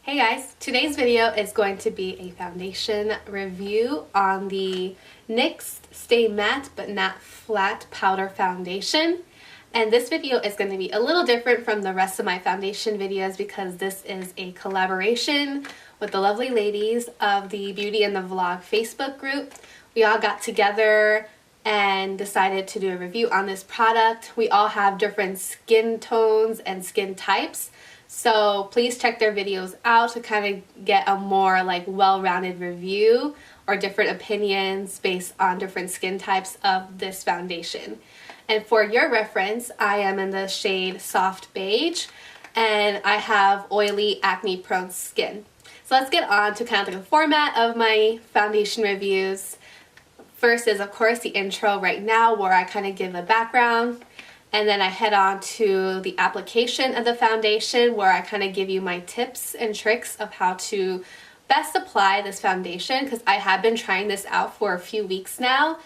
Hey guys, today's video is going to be a foundation review on the NYX Stay Matte But Not Flat Powder Foundation. And this video is going to be a little different from the rest of my foundation videos because this is a collaboration with the lovely ladies of the Beauty and the Vlog Facebook group. We all got together and decided to do a review on this product. We all have different skin tones and skin types. So please check their videos out to kind of get a more well-rounded review or different opinions based on different skin types of this foundation. And for your reference, I am in the shade Soft Beige and I have oily acne-prone skin. So let's get on to kind of the format of my foundation reviews. First is of course the intro right now where I kind of give a background. And then I head on to the application of the foundation where I kind of give you my tips and tricks of how to best apply this foundation because I have been trying this out for a few weeks now.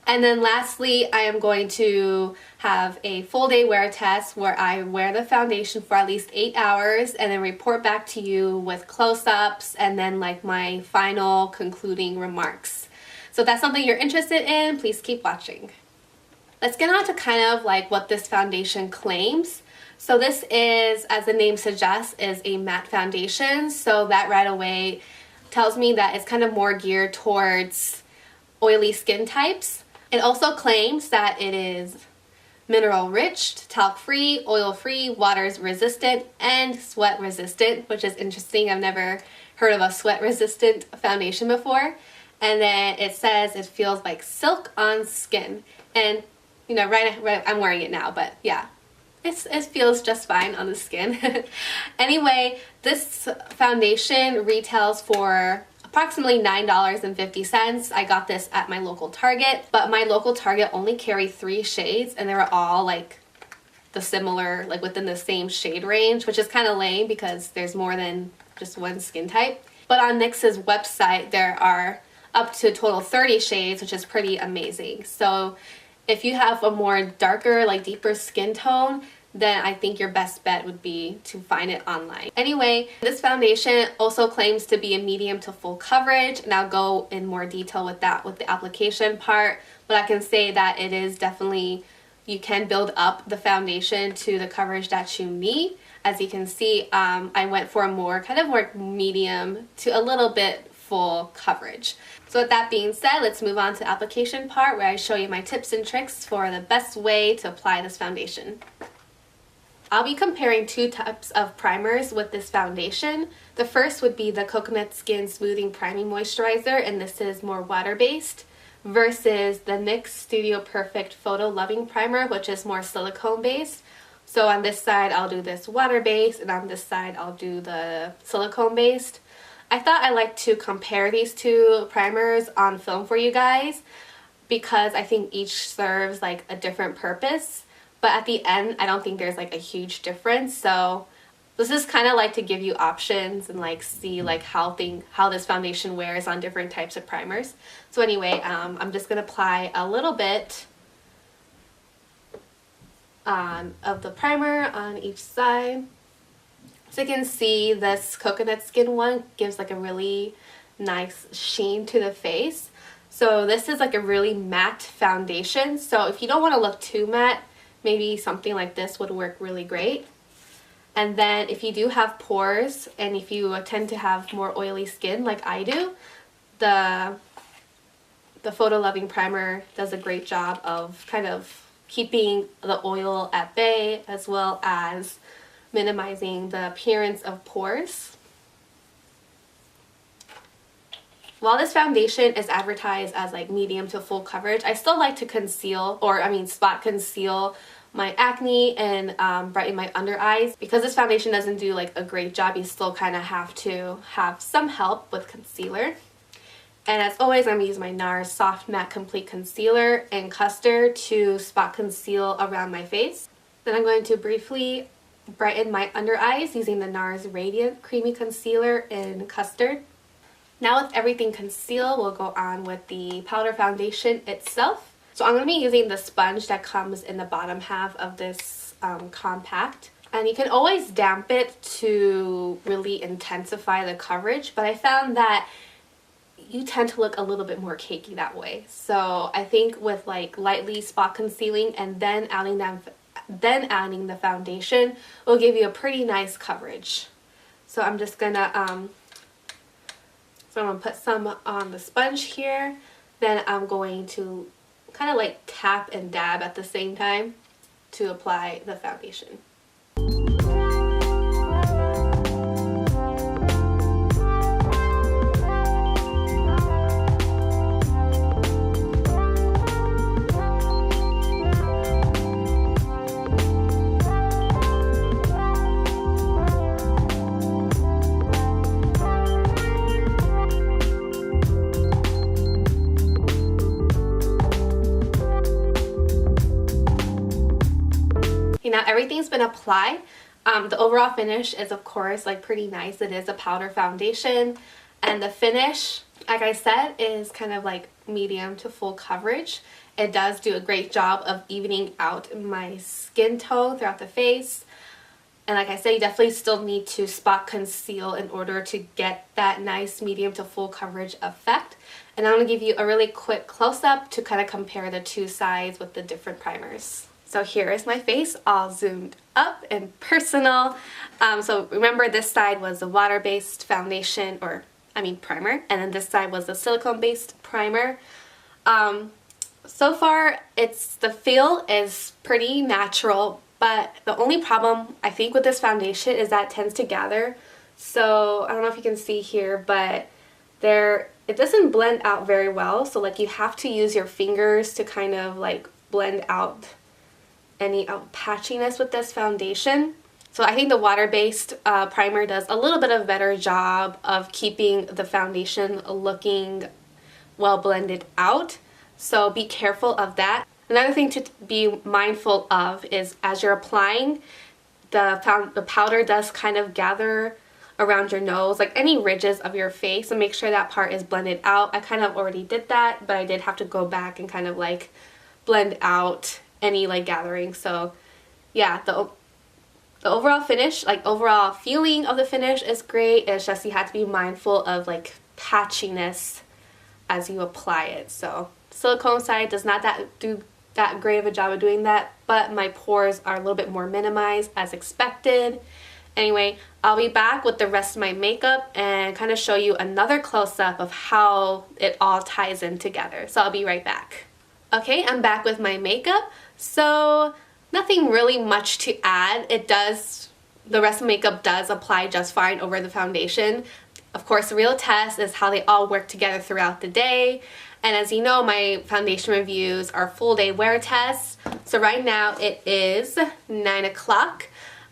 And then lastly, I am going to have a full day wear test where I wear the foundation for at least 8 hours and then report back to you with close-ups and then my final concluding remarks. So if that's something you're interested in, please keep watching. Let's get on to kind of what this foundation claims. So this is, as the name suggests, is a matte foundation. So that right away tells me that it's kind of more geared towards oily skin types. It also claims that it is mineral rich, talc free, oil free, water resistant, and sweat resistant, which is interesting. I've never heard of a sweat resistant foundation before. And then it says it feels like silk on skin. And you know, right, I'm wearing it now, but yeah, it feels just fine on the skin. Anyway, this foundation retails for approximately $9.50. I got this at my local Target, but my local Target only carried 3 shades, and they were all the similar, within the same shade range, which is kind of lame because there's more than just one skin type. But on NYX's website, there are up to a total 30 shades, which is pretty amazing. So if you have a more darker, deeper skin tone, then I think your best bet would be to find it online. Anyway, this foundation also claims to be a medium to full coverage, and I'll go in more detail with that with the application part, but I can say that it is definitely, you can build up the foundation to the coverage that you need. As you can see, I went for a more medium to a little bit full coverage. So with that being said, let's move on to the application part where I show you my tips and tricks for the best way to apply this foundation. I'll be comparing 2 types of primers with this foundation. The first would be the Coconut Skin Smoothing Priming Moisturizer, and this is more water-based, versus the NYX Studio Perfect Photo Loving Primer, which is more silicone-based. So on this side, I'll do this water-based, and on this side, I'll do the silicone-based. I thought I'd like to compare these 2 primers on film for you guys because I think each serves a different purpose. But at the end, I don't think there's a huge difference. So this is kind of to give you options and see how this foundation wears on different types of primers. So anyway, I'm just going to apply a little bit of the primer on each side. So you can see this coconut skin one gives a really nice sheen to the face. So this is a really matte foundation. So if you don't want to look too matte, maybe something like this would work really great. And then if you do have pores and if you tend to have more oily skin like I do, the Photo Loving Primer does a great job of kind of keeping the oil at bay as well as minimizing the appearance of pores. While this foundation is advertised as medium to full coverage, I still like to conceal, or spot conceal my acne and brighten my under eyes. Because this foundation doesn't do a great job, you still kind of have to have some help with concealer. And as always, I'm going to use my NARS Soft Matte Complete Concealer in Custard to spot conceal around my face. Then I'm going to briefly brighten my under eyes using the NARS Radiant Creamy Concealer in Custard. Now with everything concealed, we'll go on with the powder foundation itself. So I'm going to be using the sponge that comes in the bottom half of this compact. And you can always damp it to really intensify the coverage, but I found that you tend to look a little bit more cakey that way. So I think with like lightly spot concealing and then adding the foundation will give you a pretty nice coverage. So I'm just gonna put some on the sponge here. Then I'm going to kind of like tap and dab at the same time to apply the foundation. Now everything's been applied. The overall finish is of course like pretty nice. It is a powder foundation, and the finish, like I said, is kind of like medium to full coverage. It does do a great job of evening out my skin tone throughout the face. And like I said, you definitely still need to spot conceal in order to get that nice medium to full coverage effect. And I'm going to give you a really quick close-up to kind of compare the two sides with the different primers. So here is my face all zoomed up and personal. So remember, this side was the water-based foundation, primer, and then this side was the silicone-based primer. So far, the feel is pretty natural, but the only problem I think with this foundation is that it tends to gather. So I don't know if you can see here, but it doesn't blend out very well. So like you have to use your fingers to kind of like blend out any patchiness with this foundation. So I think the water-based primer does a little bit of a better job of keeping the foundation looking well blended out. So be careful of that. Another thing to be mindful of is as you're applying, the powder does kind of gather around your nose, like any ridges of your face, so make sure that part is blended out. I kind of already did that, but I did have to go back and kind of like blend out any like gathering. So yeah, the overall finish, like overall feeling of the finish is great. It's just you have to be mindful of like patchiness as you apply it. So silicone side does not do that great of a job of doing that, but my pores are a little bit more minimized as expected. Anyway, I'll be back with the rest of my makeup and kind of show you another close-up of how it all ties in together. So I'll be right back. Okay, I'm back with my makeup. So nothing really much to add. The rest of the makeup does apply just fine over the foundation. Of course, the real test is how they all work together throughout the day. And as you know, my foundation reviews are full day wear tests. So right now it is 9 o'clock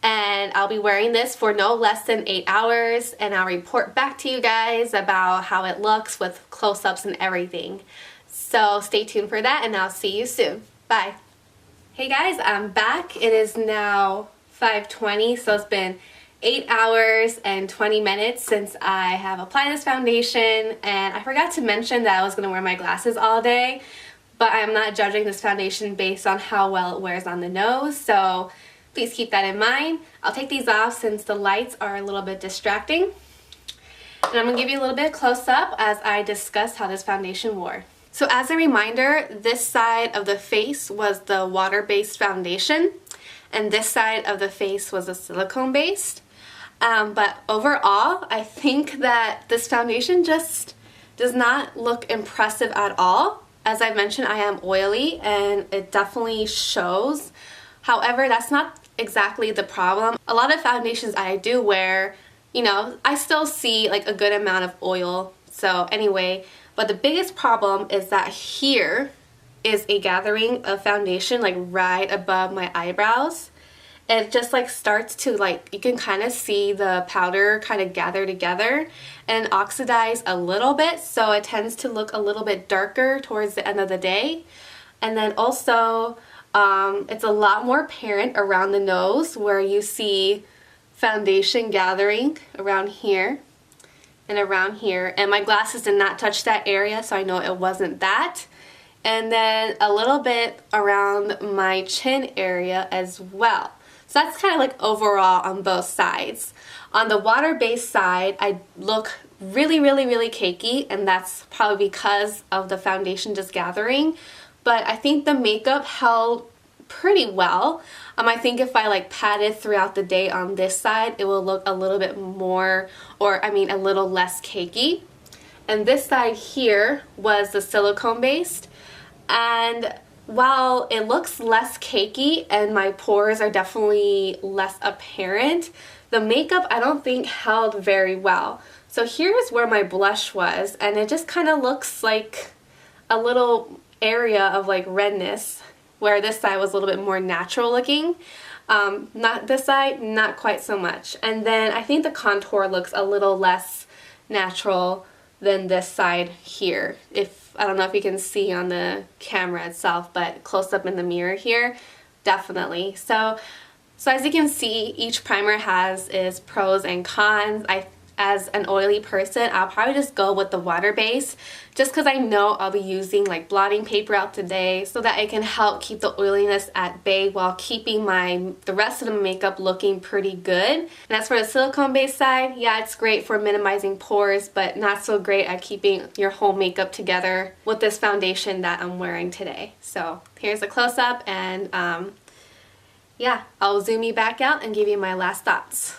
and I'll be wearing this for no less than 8 hours, and I'll report back to you guys about how it looks with close-ups and everything. So stay tuned for that, and I'll see you soon. Bye. Hey guys, I'm back. It is now 5:20, so it's been 8 hours and 20 minutes since I have applied this foundation, and I forgot to mention that I was going to wear my glasses all day, but I'm not judging this foundation based on how well it wears on the nose, so please keep that in mind. I'll take these off since the lights are a little bit distracting, and I'm going to give you a little bit of close-up as I discuss how this foundation wore. So as a reminder, this side of the face was the water-based foundation, and this side of the face was a silicone-based. But overall, I think that this foundation just does not look impressive at all. As I mentioned, I am oily and it definitely shows. However, that's not exactly the problem. A lot of foundations I do wear, I still see like a good amount of oil. So anyway, but the biggest problem is that here is a gathering of foundation like right above my eyebrows. It just like starts to you can kind of see the powder kind of gather together and oxidize a little bit, so it tends to look a little bit darker towards the end of the day. And then also it's a lot more apparent around the nose where you see foundation gathering around here and around here, and my glasses did not touch that area, so I know it wasn't that. And then a little bit around my chin area as well. So that's kind of like overall on both sides. On the water-based side, I look really cakey, and that's probably because of the foundation just gathering. But I think the makeup held pretty well. I think if I like patted throughout the day on this side, it will look a little bit more, or I mean a little less cakey. And this side here was the silicone based, and while it looks less cakey and my pores are definitely less apparent, the makeup I don't think held very well. So here's where my blush was, and it just kind of looks like a little area of like redness, where this side was a little bit more natural looking. Not this side, not quite so much. And then I think the contour looks a little less natural than this side here. I don't know if you can see on the camera itself, but close up in the mirror here, definitely. So as you can see, each primer has its pros and cons. As an oily person, I'll probably just go with the water base, just because I know I'll be using like blotting paper out today, so that it can help keep the oiliness at bay while keeping the rest of the makeup looking pretty good. And as for the silicone based side, yeah, it's great for minimizing pores, but not so great at keeping your whole makeup together with this foundation that I'm wearing today. So here's a close-up, and yeah, I'll zoom you back out and give you my last thoughts.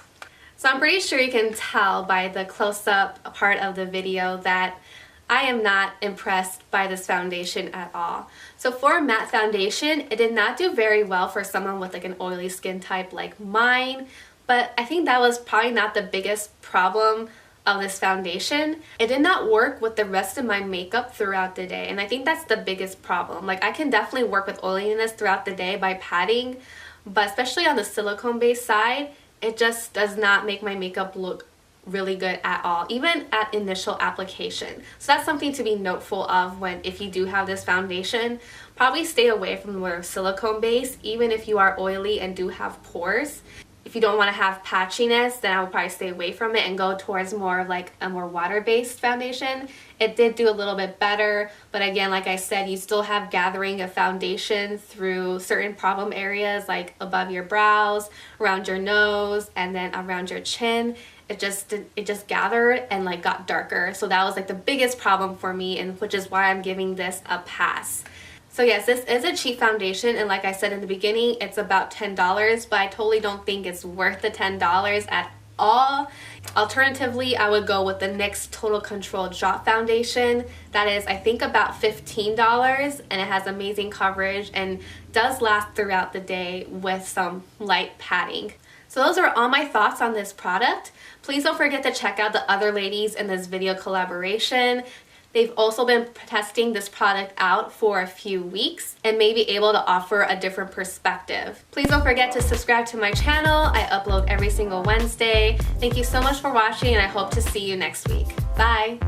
So I'm pretty sure you can tell by the close-up part of the video that I am not impressed by this foundation at all. So for a matte foundation, it did not do very well for someone with like an oily skin type like mine, but I think that was probably not the biggest problem of this foundation. It did not work with the rest of my makeup throughout the day, and I think that's the biggest problem. Like, I can definitely work with oiliness throughout the day by patting, but especially on the silicone based side, it just does not make my makeup look really good at all, even at initial application. So that's something to be noteful of if you do have this foundation. Probably stay away from the silicone base, even if you are oily and do have pores. If you don't want to have patchiness, then I would probably stay away from it and go towards more of like a more water-based foundation. It did do a little bit better, but again, like I said, you still have gathering of foundation through certain problem areas like above your brows, around your nose, and then around your chin. It just gathered and like got darker. So that was like the biggest problem for me, and which is why I'm giving this a pass. So yes, this is a cheap foundation, and like I said in the beginning, it's about $10, but I totally don't think it's worth the $10 at all. Alternatively, I would go with the NYX Total Control Drop Foundation. That is, I think, about $15, and it has amazing coverage and does last throughout the day with some light padding. So those are all my thoughts on this product. Please don't forget to check out the other ladies in this video collaboration. They've also been testing this product out for a few weeks and may be able to offer a different perspective. Please don't forget to subscribe to my channel. I upload every single Wednesday. Thank you so much for watching, and I hope to see you next week. Bye!